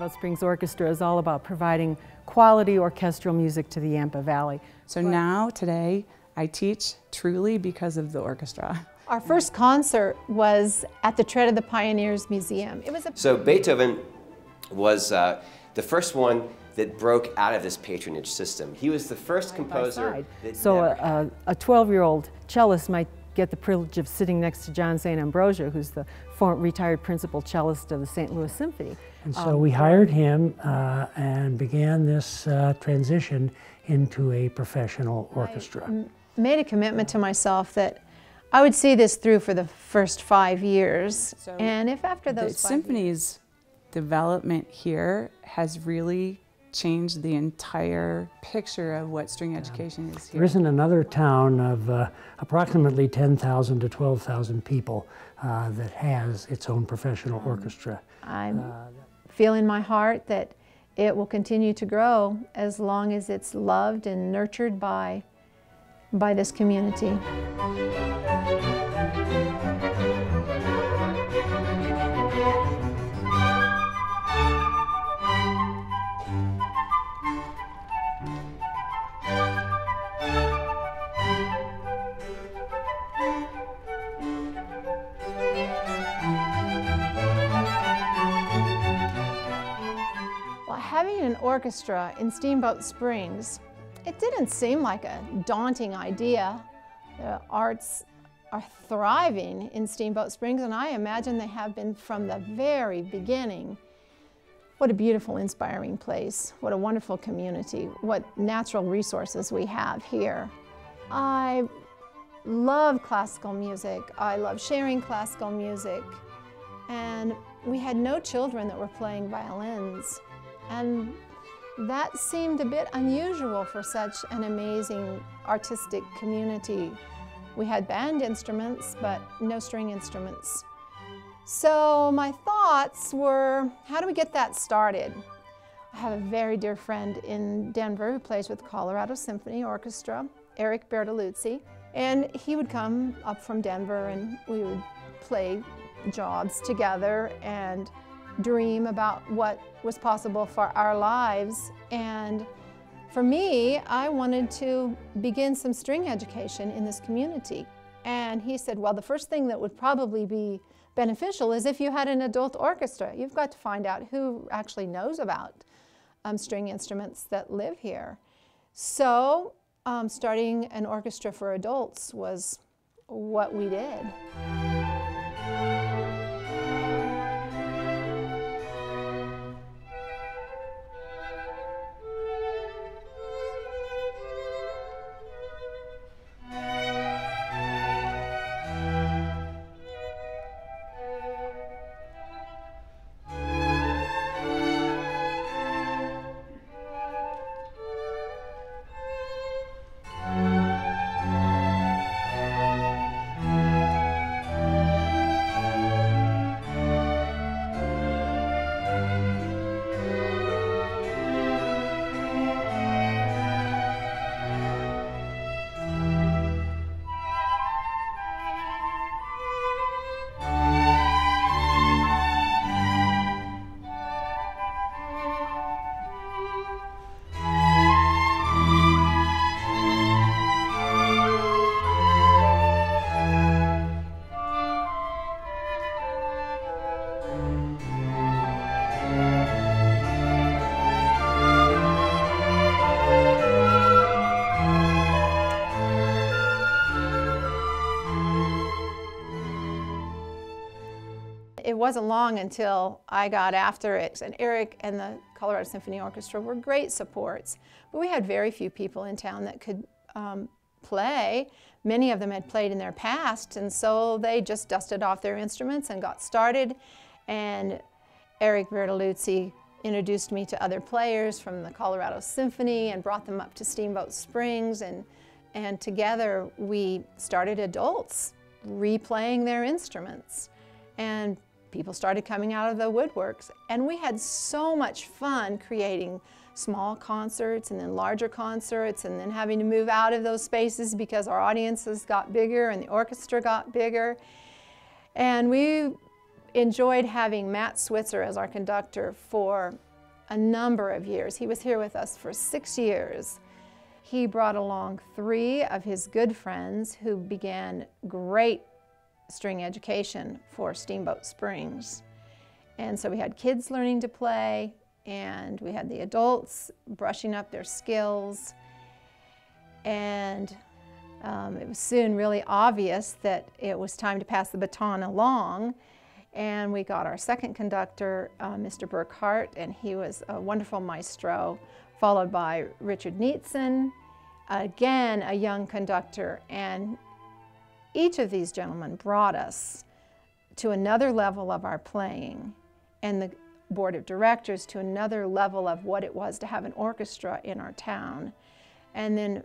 Steamboat Springs Orchestra is all about providing quality orchestral music to the Yampa Valley. So now, today, I teach truly because of the orchestra. Our first concert was at the Tread of the Pioneers Museum. So Beethoven was the first one that broke out of this patronage system. He was the first composer. So a 12-year-old cellist might get the privilege of sitting next to John St. Ambrosia, who's the retired principal cellist of the St. Louis Symphony. And so we hired him and began this transition into a professional orchestra. I made a commitment to myself that I would see this through for the first 5 years. So and if after those the symphony's development here has really changed the entire picture of what string education is here. There isn't another town of approximately 10,000 to 12,000 people that has its own professional orchestra. I feel in my heart that it will continue to grow as long as it's loved and nurtured by this community. Having an orchestra in Steamboat Springs, it didn't seem like a daunting idea. The arts are thriving in Steamboat Springs, and I imagine they have been from the very beginning. What a beautiful, inspiring place. What a wonderful community. What natural resources we have here. I love classical music. I love sharing classical music. And we had no children that were playing violins. And that seemed a bit unusual for such an amazing artistic community. We had band instruments, but no string instruments. So my thoughts were, how do we get that started? I have a very dear friend in Denver who plays with the Colorado Symphony Orchestra, Eric Bertoluzzi, and he would come up from Denver and we would play jobs together and dream about what was possible for our lives. And for me, I wanted to begin some string education in this community. And he said, well, the first thing that would probably be beneficial is if you had an adult orchestra. You've got to find out who actually knows about string instruments that live here. So starting an orchestra for adults was what we did. It wasn't long until I got after it, and Eric and the Colorado Symphony Orchestra were great supports, but we had very few people in town that could play. Many of them had played in their past, and so they just dusted off their instruments and got started. And Eric Bertoluzzi introduced me to other players from the Colorado Symphony and brought them up to Steamboat Springs, and together we started adults replaying their instruments. And people started coming out of the woodworks, and we had so much fun creating small concerts and then larger concerts, and then having to move out of those spaces because our audiences got bigger and the orchestra got bigger. And we enjoyed having Matt Switzer as our conductor for a number of years. He was here with us for 6 years. He brought along 3 of his good friends who began great string education for Steamboat Springs. And so we had kids learning to play, and we had the adults brushing up their skills. And it was soon really obvious that it was time to pass the baton along. And we got our second conductor, Mr. Burkhart, and he was a wonderful maestro, followed by Richard Nietzen, again a young conductor. And each of these gentlemen brought us to another level of our playing, and the board of directors to another level of what it was to have an orchestra in our town. And then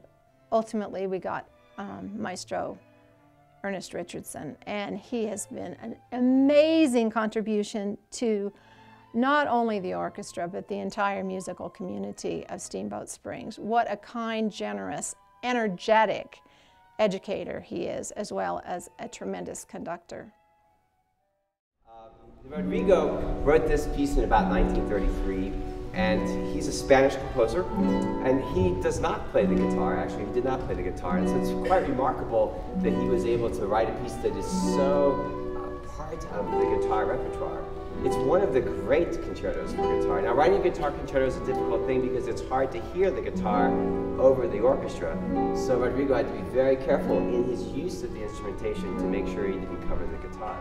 ultimately we got Maestro Ernest Richardson, and he has been an amazing contribution to not only the orchestra, but the entire musical community of Steamboat Springs. What a kind, generous, energetic educator he is, as well as a tremendous conductor. Rodrigo wrote this piece in about 1933, and he's a Spanish composer, and he does not play the guitar. Actually, he did not play the guitar, and so it's quite remarkable that he was able to write a piece that is so part of the guitar repertoire. It's one of the great concertos for guitar. Now, writing a guitar concerto is a difficult thing because it's hard to hear the guitar over the orchestra. So Rodrigo had to be very careful in his use of the instrumentation to make sure he didn't cover the guitar.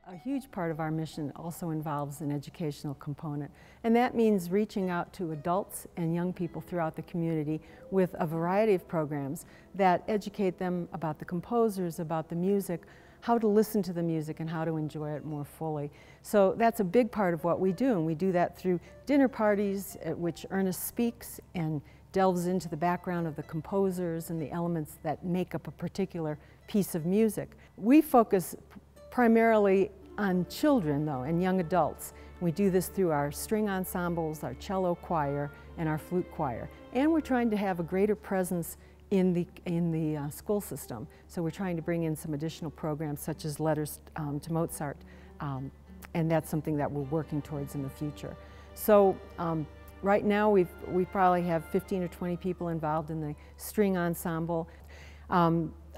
A huge part of our mission also involves an educational component, and that means reaching out to adults and young people throughout the community with a variety of programs that educate them about the composers, about the music, how to listen to the music and how to enjoy it more fully. So that's a big part of what we do, and we do that through dinner parties at which Ernest speaks and delves into the background of the composers and the elements that make up a particular piece of music. We focus primarily on children, though, and young adults. We do this through our string ensembles, our cello choir, and our flute choir. And we're trying to have a greater presence in the school system. So we're trying to bring in some additional programs such as Letters to Mozart, and that's something that we're working towards in the future. So right now we probably have 15 or 20 people involved in the string ensemble.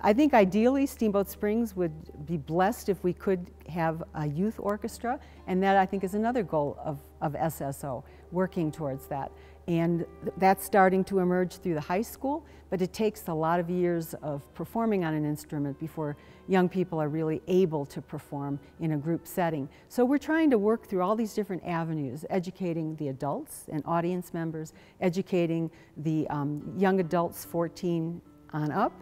I think ideally Steamboat Springs would be blessed if we could have a youth orchestra, and that I think is another goal of SSO, working towards that. And that's starting to emerge through the high school, but it takes a lot of years of performing on an instrument before young people are really able to perform in a group setting. So we're trying to work through all these different avenues, educating the adults and audience members, educating the young adults 14 on up,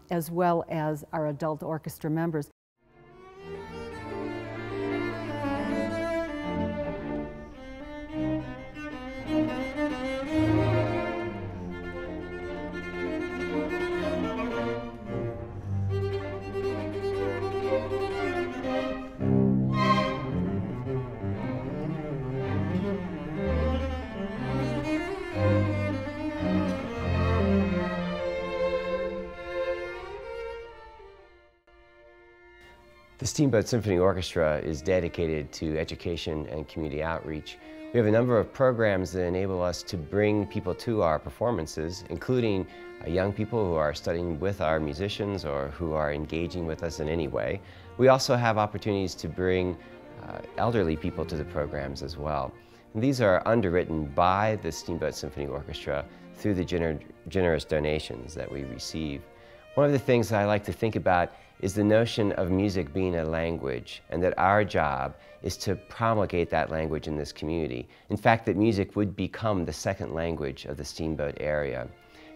as well as our adult orchestra members. The Steamboat Symphony Orchestra is dedicated to education and community outreach. We have a number of programs that enable us to bring people to our performances, including young people who are studying with our musicians or who are engaging with us in any way. We also have opportunities to bring elderly people to the programs as well. And these are underwritten by the Steamboat Symphony Orchestra through the generous donations that we receive. One of the things that I like to think about is the notion of music being a language, and that our job is to promulgate that language in this community. In fact, that music would become the second language of the Steamboat area.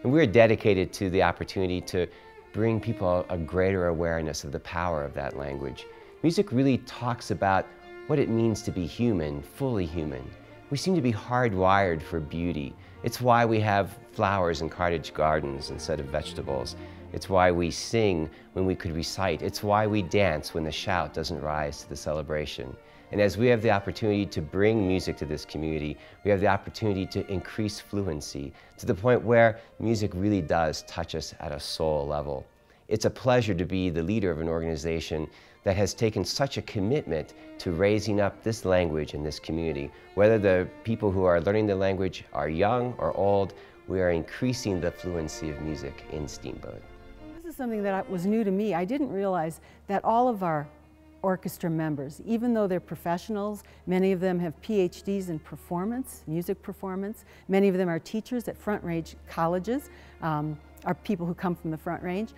And we're dedicated to the opportunity to bring people a greater awareness of the power of that language. Music really talks about what it means to be human, fully human. We seem to be hardwired for beauty. It's why we have flowers in cottage gardens instead of vegetables. It's why we sing when we could recite. It's why we dance when the shout doesn't rise to the celebration. And as we have the opportunity to bring music to this community, we have the opportunity to increase fluency to the point where music really does touch us at a soul level. It's a pleasure to be the leader of an organization that has taken such a commitment to raising up this language in this community. Whether the people who are learning the language are young or old, we are increasing the fluency of music in Steamboat. This is something that was new to me. I didn't realize that all of our orchestra members, even though they're professionals, many of them have PhDs in performance, music performance. Many of them are teachers at Front Range colleges, are people who come from the Front Range.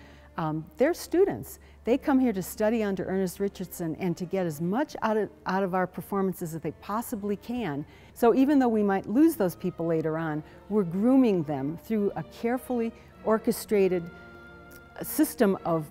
They're students. They come here to study under Ernest Richardson and to get as much out of our performances as they possibly can. So even though we might lose those people later on, we're grooming them through a carefully orchestrated system of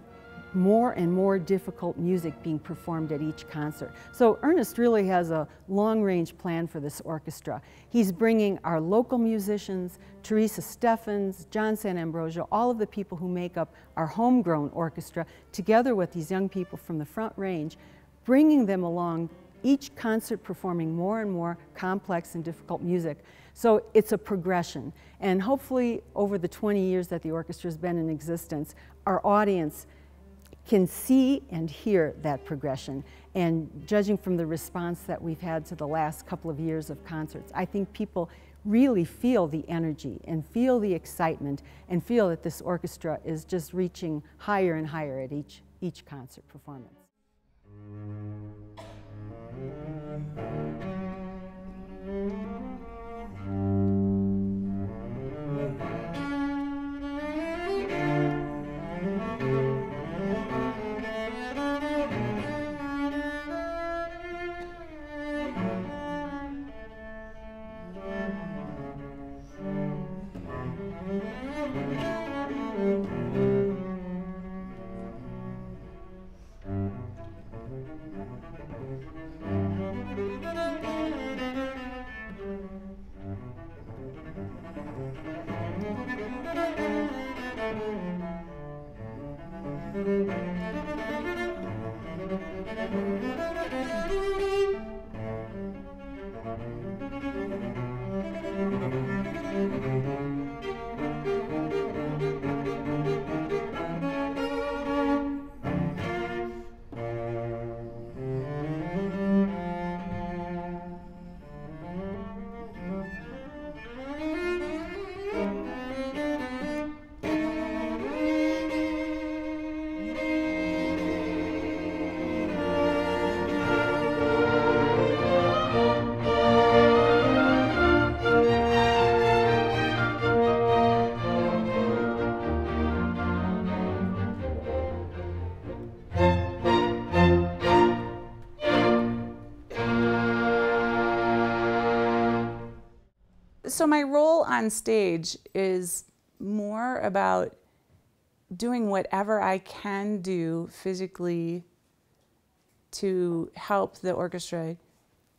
more and more difficult music being performed at each concert. So Ernest really has a long-range plan for this orchestra. He's bringing our local musicians, Teresa Steffens, John San Ambrosio, all of the people who make up our homegrown orchestra, together with these young people from the Front Range, bringing them along, each concert performing more and more complex and difficult music. So it's a progression, and hopefully over the 20 years that the orchestra has been in existence, our audience can see and hear that progression. And judging from the response that we've had to the last couple of years of concerts, I think people really feel the energy and feel the excitement and feel that this orchestra is just reaching higher and higher at each concert performance. So my role on stage is more about doing whatever I can do physically to help the orchestra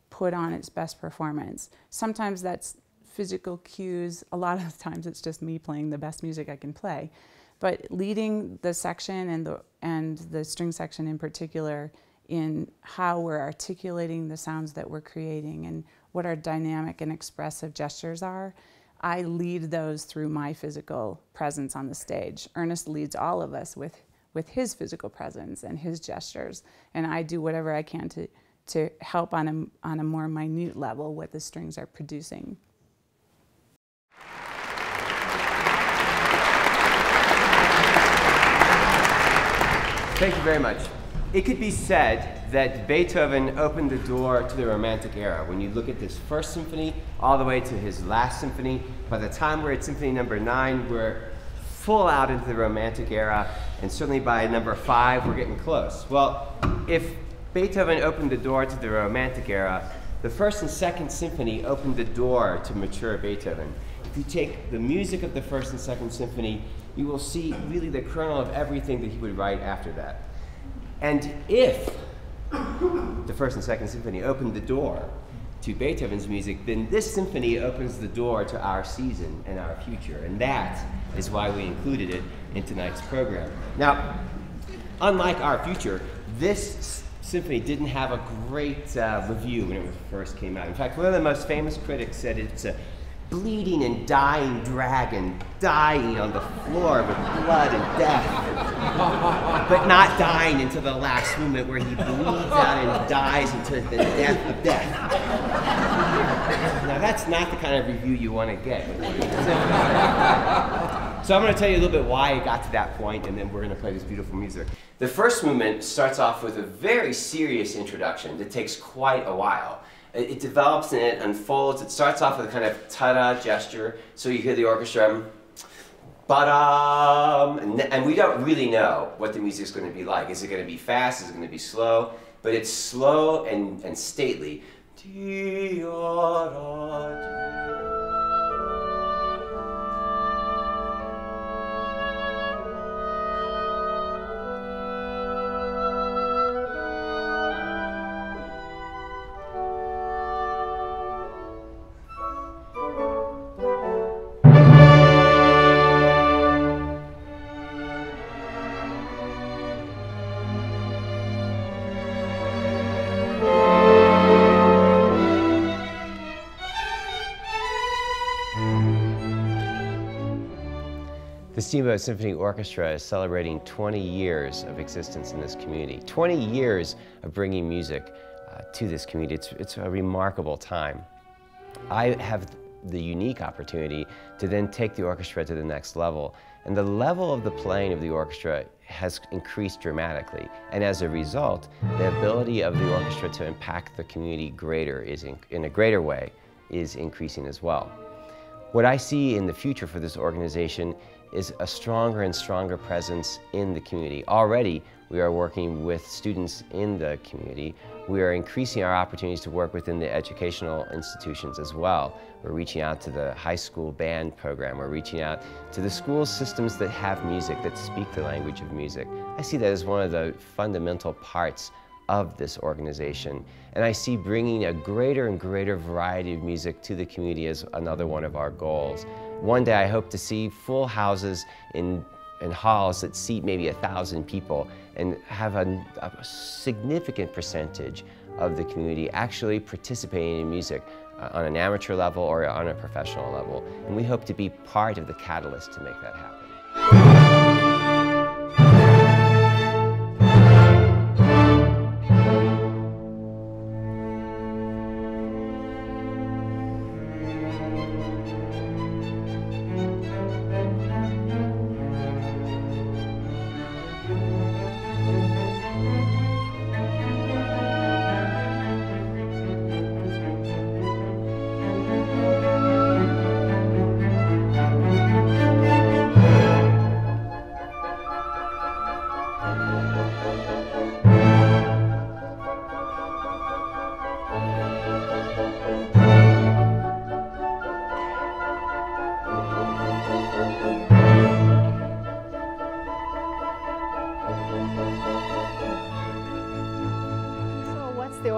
put on its best performance. Sometimes that's physical cues. A lot of times it's just me playing the best music I can play. But leading the section and the string section in particular in how we're articulating the sounds that we're creating and what our dynamic and expressive gestures are, I lead those through my physical presence on the stage. Ernest leads all of us with his physical presence and his gestures, and I do whatever I can to help on a more minute level what the strings are producing. Thank you very much. It could be said that Beethoven opened the door to the Romantic era. When you look at this first symphony all the way to his last symphony, by the time we're at Symphony number 9, we're full out into the Romantic era, and certainly by number 5, we're getting close. Well, if Beethoven opened the door to the Romantic era, the first and second symphony opened the door to mature Beethoven. If you take the music of the first and second symphony, you will see really the kernel of everything that he would write after that. And if the first and second symphony opened the door to Beethoven's music, then this symphony opens the door to our season and our future. And that is why we included it in tonight's program. Now, unlike our future, this symphony didn't have a great review when it first came out. In fact, one of the most famous critics said it's a bleeding and dying dragon dying on the floor with blood and death, but not dying until the last moment where he bleeds out and dies until the death of death. Now that's not the kind of review you want to get. So I'm going to tell you a little bit why it got to that point, and then we're going to play this beautiful music. The first movement starts off with a very serious introduction that takes quite a while. It develops and it unfolds. It starts off with a kind of ta-da gesture, so you hear the orchestra, ba-dum, and we don't really know what the music's going to be like. Is it going to be fast? Is it going to be slow? But it's slow and stately. The Steamboat Symphony Orchestra is celebrating 20 years of existence in this community. 20 years of bringing music to this community. It's a remarkable time. I have the unique opportunity to then take the orchestra to the next level. And the level of the playing of the orchestra has increased dramatically. And as a result, the ability of the orchestra to impact the community in a greater way is increasing as well. What I see in the future for this organization is a stronger and stronger presence in the community. Already, we are working with students in the community. We are increasing our opportunities to work within the educational institutions as well. We're reaching out to the high school band program. We're reaching out to the school systems that have music, that speak the language of music. I see that as one of the fundamental parts of this organization. And I see bringing a greater and greater variety of music to the community as another one of our goals. One day I hope to see full houses in halls that seat maybe 1,000 people and have a significant percentage of the community actually participating in music on an amateur level or on a professional level. And we hope to be part of the catalyst to make that happen.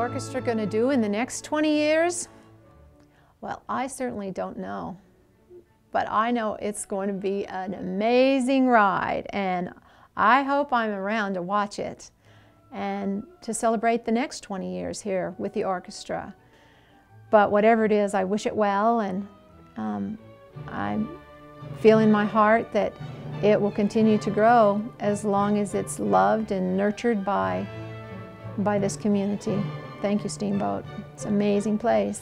orchestra going to do in the next 20 years? Well, I certainly don't know. But I know it's going to be an amazing ride, and I hope I'm around to watch it and to celebrate the next 20 years here with the orchestra. But whatever it is, I wish it well, and I feel in my heart that it will continue to grow as long as it's loved and nurtured by this community. Thank you, Steamboat. It's an amazing place.